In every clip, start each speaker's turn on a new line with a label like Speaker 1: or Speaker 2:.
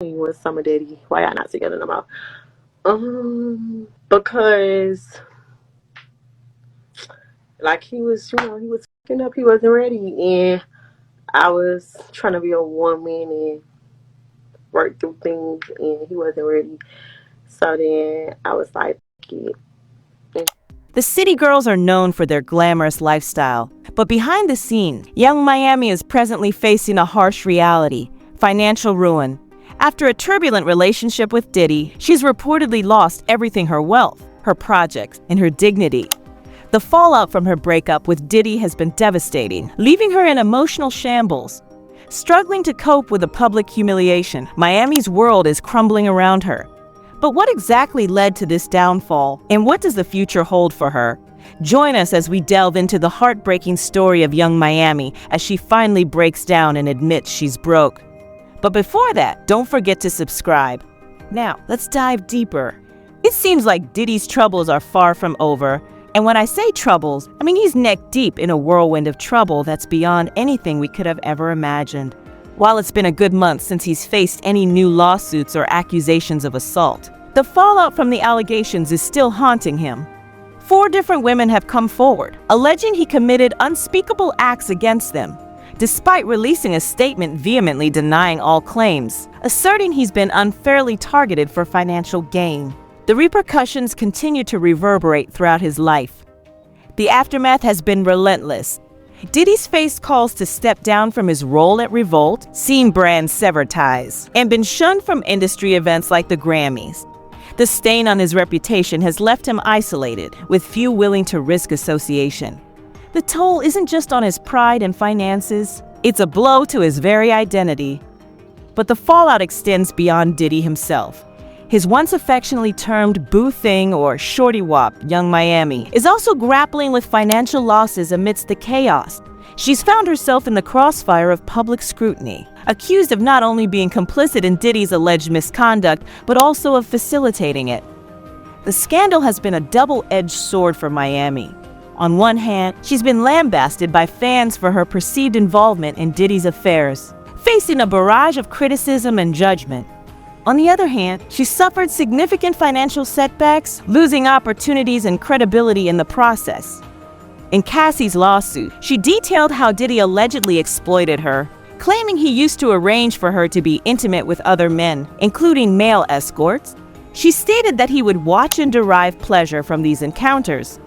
Speaker 1: You and Summer Daddy, why y'all not together no more? Because like he was, he was fucking up. He wasn't ready, and I was trying to be a woman and work through things, and he wasn't ready. So then I was like, "Fuck it."
Speaker 2: The city girls are known for their glamorous lifestyle, but behind the scenes, young Miami is presently facing a harsh reality: financial ruin. After a turbulent relationship with Diddy, she's reportedly lost everything: her wealth, her projects, and her dignity. The fallout from her breakup with Diddy has been devastating, leaving her in emotional shambles. Struggling to cope with the public humiliation, Miami's world is crumbling around her. But what exactly led to this downfall, and what does the future hold for her? Join us as we delve into the heartbreaking story of young Miami as she finally breaks down and admits she's broke. But before that, don't forget to subscribe. Now, let's dive deeper. It seems like Diddy's troubles are far from over. And when I say troubles, I mean he's neck deep in a whirlwind of trouble that's beyond anything we could have ever imagined. While it's been a good month since he's faced any new lawsuits or accusations of assault, the fallout from the allegations is still haunting him. 4 different women have come forward, alleging he committed unspeakable acts against them, despite releasing a statement vehemently denying all claims, asserting he's been unfairly targeted for financial gain. The repercussions continue to reverberate throughout his life. The aftermath has been relentless. Diddy's faced calls to step down from his role at Revolt, seen brands sever ties, and been shunned from industry events like the Grammys. The stain on his reputation has left him isolated, with few willing to risk association. The toll isn't just on his pride and finances, it's a blow to his very identity. But the fallout extends beyond Diddy himself. His once affectionately termed boo thing or shorty wop, young Miami, is also grappling with financial losses amidst the chaos. She's found herself in the crossfire of public scrutiny, accused of not only being complicit in Diddy's alleged misconduct, but also of facilitating it. The scandal has been a double-edged sword for Miami. On one hand, she's been lambasted by fans for her perceived involvement in Diddy's affairs, facing a barrage of criticism and judgment. On the other hand, she suffered significant financial setbacks, losing opportunities and credibility in the process. In Cassie's lawsuit, she detailed how Diddy allegedly exploited her, claiming he used to arrange for her to be intimate with other men, including male escorts. She stated that he would watch and derive pleasure from these encounters.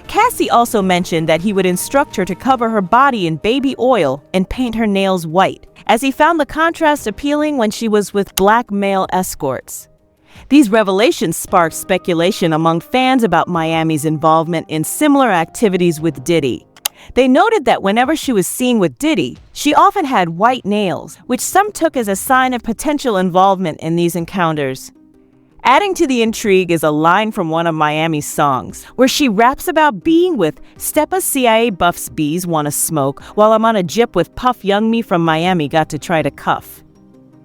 Speaker 2: Cassie also mentioned that he would instruct her to cover her body in baby oil and paint her nails white, as he found the contrast appealing when she was with black male escorts. These revelations sparked speculation among fans about Miami's involvement in similar activities with Diddy. They noted that whenever she was seen with Diddy, she often had white nails, which some took as a sign of potential involvement in these encounters. Adding to the intrigue is a line from one of Miami's songs, where she raps about being with Steppa CIA buffs bees wanna smoke, while I'm on a jip with Puff Young Me from Miami got to try to cuff.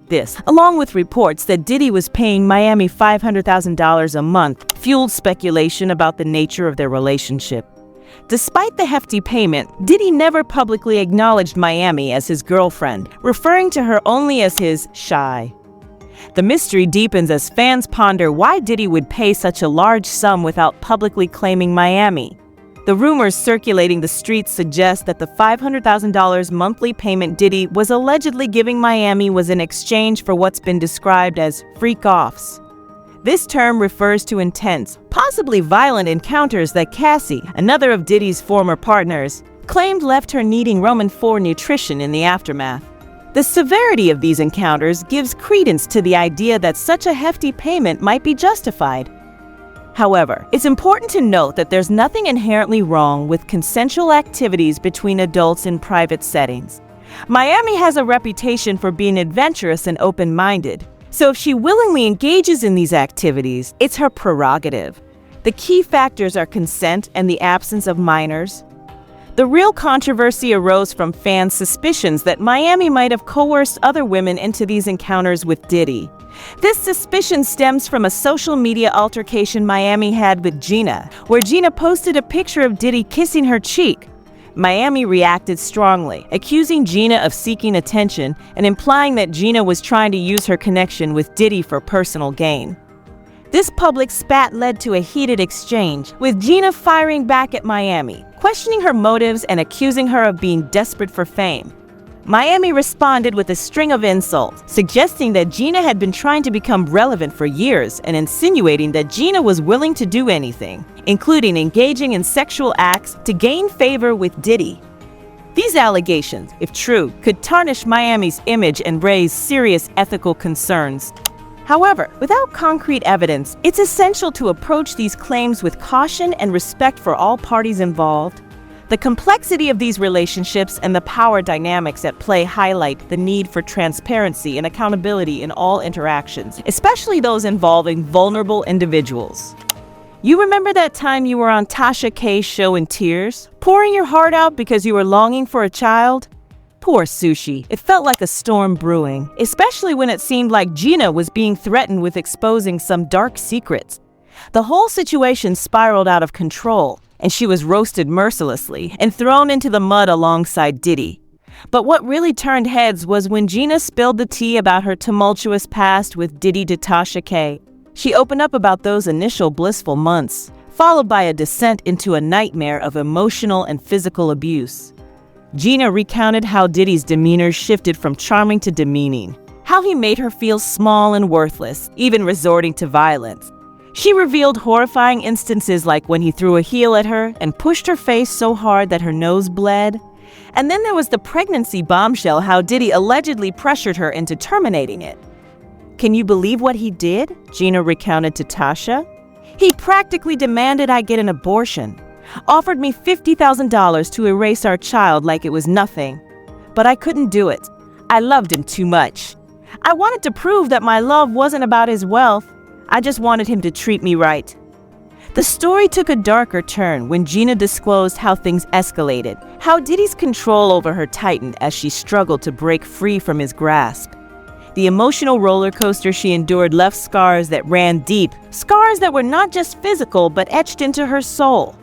Speaker 2: This, along with reports that Diddy was paying Miami $500,000 a month, fueled speculation about the nature of their relationship. Despite the hefty payment, Diddy never publicly acknowledged Miami as his girlfriend, referring to her only as his shy. The mystery deepens as fans ponder why Diddy would pay such a large sum without publicly claiming Miami. The rumors circulating the streets suggest that the $500,000 monthly payment Diddy was allegedly giving Miami was in exchange for what's been described as freak-offs. This term refers to intense, possibly violent encounters that Cassie, another of Diddy's former partners, claimed left her needing Roman 4 nutrition in the aftermath. The severity of these encounters gives credence to the idea that such a hefty payment might be justified. However, it's important to note that there's nothing inherently wrong with consensual activities between adults in private settings. Miami has a reputation for being adventurous and open-minded, so if she willingly engages in these activities, it's her prerogative. The key factors are consent and the absence of minors. The real controversy arose from fans' suspicions that Miami might have coerced other women into these encounters with Diddy. This suspicion stems from a social media altercation Miami had with Gina, where Gina posted a picture of Diddy kissing her cheek. Miami reacted strongly, accusing Gina of seeking attention and implying that Gina was trying to use her connection with Diddy for personal gain. This public spat led to a heated exchange, with Gina firing back at Miami, questioning her motives and accusing her of being desperate for fame. Miami responded with a string of insults, suggesting that Gina had been trying to become relevant for years and insinuating that Gina was willing to do anything, including engaging in sexual acts to gain favor with Diddy. These allegations, if true, could tarnish Miami's image and raise serious ethical concerns. However, without concrete evidence, it's essential to approach these claims with caution and respect for all parties involved. The complexity of these relationships and the power dynamics at play highlight the need for transparency and accountability in all interactions, especially those involving vulnerable individuals. You remember that time you were on Tasha K's show in tears, pouring your heart out because you were longing for a child? Poor Sushi. It felt like a storm brewing, especially when it seemed like Gina was being threatened with exposing some dark secrets. The whole situation spiraled out of control, and she was roasted mercilessly and thrown into the mud alongside Diddy. But what really turned heads was when Gina spilled the tea about her tumultuous past with Diddy to Tasha K. She opened up about those initial blissful months, followed by a descent into a nightmare of emotional and physical abuse. Gina recounted how Diddy's demeanor shifted from charming to demeaning, how he made her feel small and worthless, even resorting to violence. She revealed horrifying instances like when he threw a heel at her and pushed her face so hard that her nose bled. And then there was the pregnancy bombshell, how Diddy allegedly pressured her into terminating it. Can you believe what he did? Gina recounted to Tasha. He practically demanded I get an abortion, offered me $50,000 to erase our child like it was nothing. But I couldn't do it. I loved him too much. I wanted to prove that my love wasn't about his wealth. I just wanted him to treat me right. The story took a darker turn when Gina disclosed how things escalated, how Diddy's control over her tightened as she struggled to break free from his grasp. The emotional roller coaster she endured left scars that ran deep, scars that were not just physical but etched into her soul.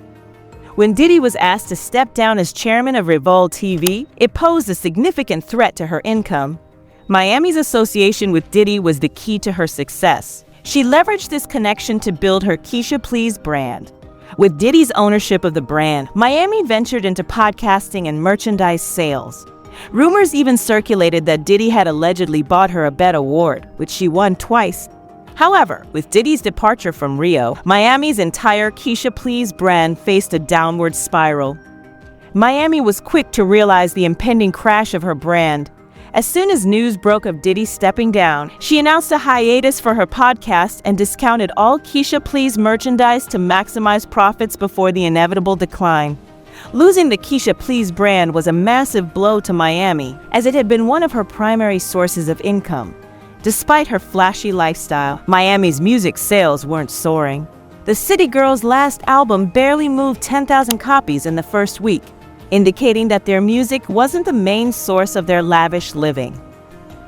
Speaker 2: When Diddy was asked to step down as chairman of Revolt TV, it posed a significant threat to her income. Miami's association with Diddy was the key to her success. She leveraged this connection to build her Kisha Please brand. With Diddy's ownership of the brand, Miami ventured into podcasting and merchandise sales. Rumors even circulated that Diddy had allegedly bought her a Bet award, which she won twice. However, with Diddy's departure from Rio, Miami's entire Kisha Please brand faced a downward spiral. Miami was quick to realize the impending crash of her brand. As soon as news broke of Diddy stepping down, she announced a hiatus for her podcast and discounted all Kisha Please merchandise to maximize profits before the inevitable decline. Losing the Kisha Please brand was a massive blow to Miami, as it had been one of her primary sources of income. Despite her flashy lifestyle, Miami's music sales weren't soaring. The City Girls' last album barely moved 10,000 copies in the first week, indicating that their music wasn't the main source of their lavish living.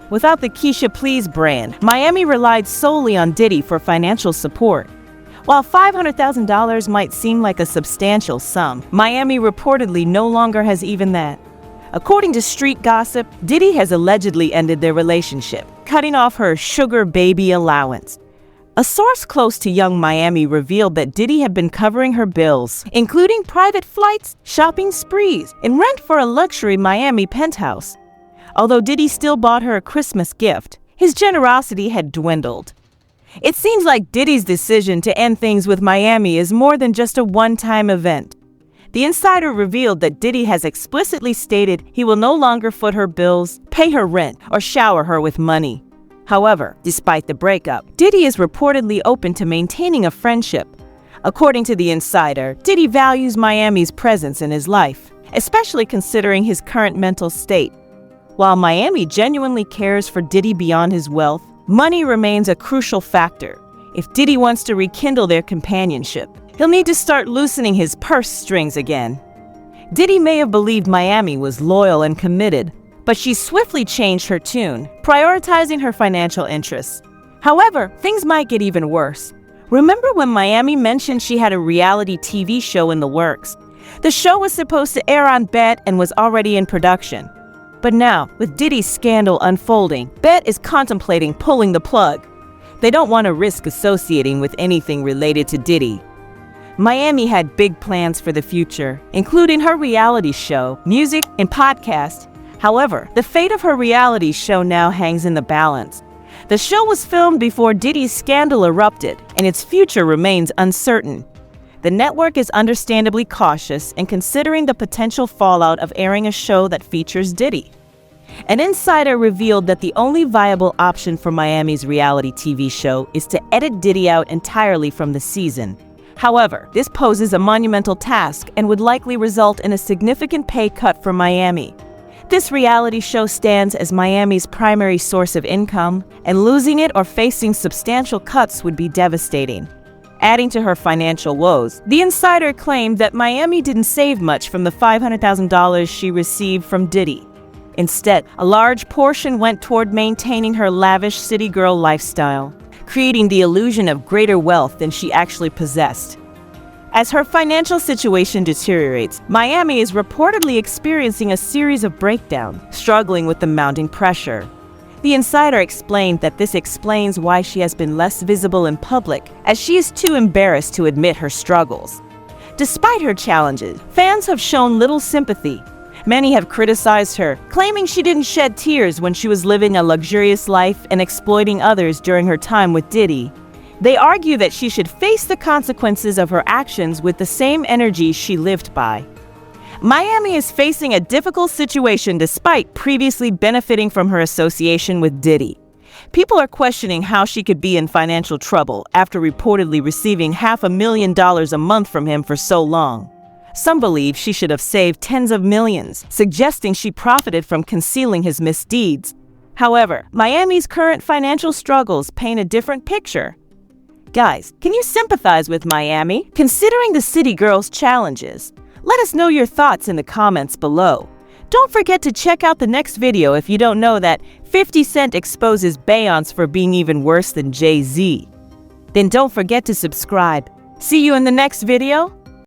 Speaker 2: Without the Kisha Please brand, Miami relied solely on Diddy for financial support. While $500,000 might seem like a substantial sum, Miami reportedly no longer has even that. According to street gossip, Diddy has allegedly ended their relationship, cutting off her sugar baby allowance. A source close to young Miami revealed that Diddy had been covering her bills, including private flights, shopping sprees, and rent for a luxury Miami penthouse. Although Diddy still bought her a Christmas gift, his generosity had dwindled. It seems like Diddy's decision to end things with Miami is more than just a one-time event. The insider revealed that Diddy has explicitly stated he will no longer foot her bills, pay her rent, or shower her with money. However, despite the breakup, Diddy is reportedly open to maintaining a friendship. According to the insider, Diddy values Miami's presence in his life, especially considering his current mental state. While Miami genuinely cares for Diddy beyond his wealth, money remains a crucial factor. If Diddy wants to rekindle their companionship, he'll need to start loosening his purse strings again. Diddy may have believed Miami was loyal and committed, but she swiftly changed her tune, prioritizing her financial interests. However, things might get even worse. Remember when Miami mentioned she had a reality TV show in the works? The show was supposed to air on Bet and was already in production. But now, with Diddy's scandal unfolding, Bet is contemplating pulling the plug. They don't want to risk associating with anything related to Diddy. Miami had big plans for the future, including her reality show, music, and podcast. However, the fate of her reality show now hangs in the balance. The show was filmed before Diddy's scandal erupted, and its future remains uncertain. The network is understandably cautious in considering the potential fallout of airing a show that features Diddy. An insider revealed that the only viable option for Miami's reality TV show is to edit Diddy out entirely from the season. However, this poses a monumental task and would likely result in a significant pay cut for Miami. This reality show stands as Miami's primary source of income, and losing it or facing substantial cuts would be devastating. Adding to her financial woes, the insider claimed that Miami didn't save much from the $500,000 she received from Diddy. Instead, a large portion went toward maintaining her lavish city girl lifestyle, creating the illusion of greater wealth than she actually possessed. As her financial situation deteriorates, Miami is reportedly experiencing a series of breakdowns, struggling with the mounting pressure. The insider explained that this explains why she has been less visible in public, as she is too embarrassed to admit her struggles. Despite her challenges, fans have shown little sympathy. Many have criticized her, claiming she didn't shed tears when she was living a luxurious life and exploiting others during her time with Diddy. They argue that she should face the consequences of her actions with the same energy she lived by. Miami is facing a difficult situation despite previously benefiting from her association with Diddy. People are questioning how she could be in financial trouble after reportedly receiving $500,000 a month from him for so long. Some believe she should have saved tens of millions, suggesting she profited from concealing his misdeeds. However, Miami's current financial struggles paint a different picture. Guys, can you sympathize with Miami, considering the city girl's challenges? Let us know your thoughts in the comments below. Don't forget to check out the next video if you don't know that 50 Cent exposes Beyonce for being even worse than Jay-Z. Then don't forget to subscribe. See you in the next video.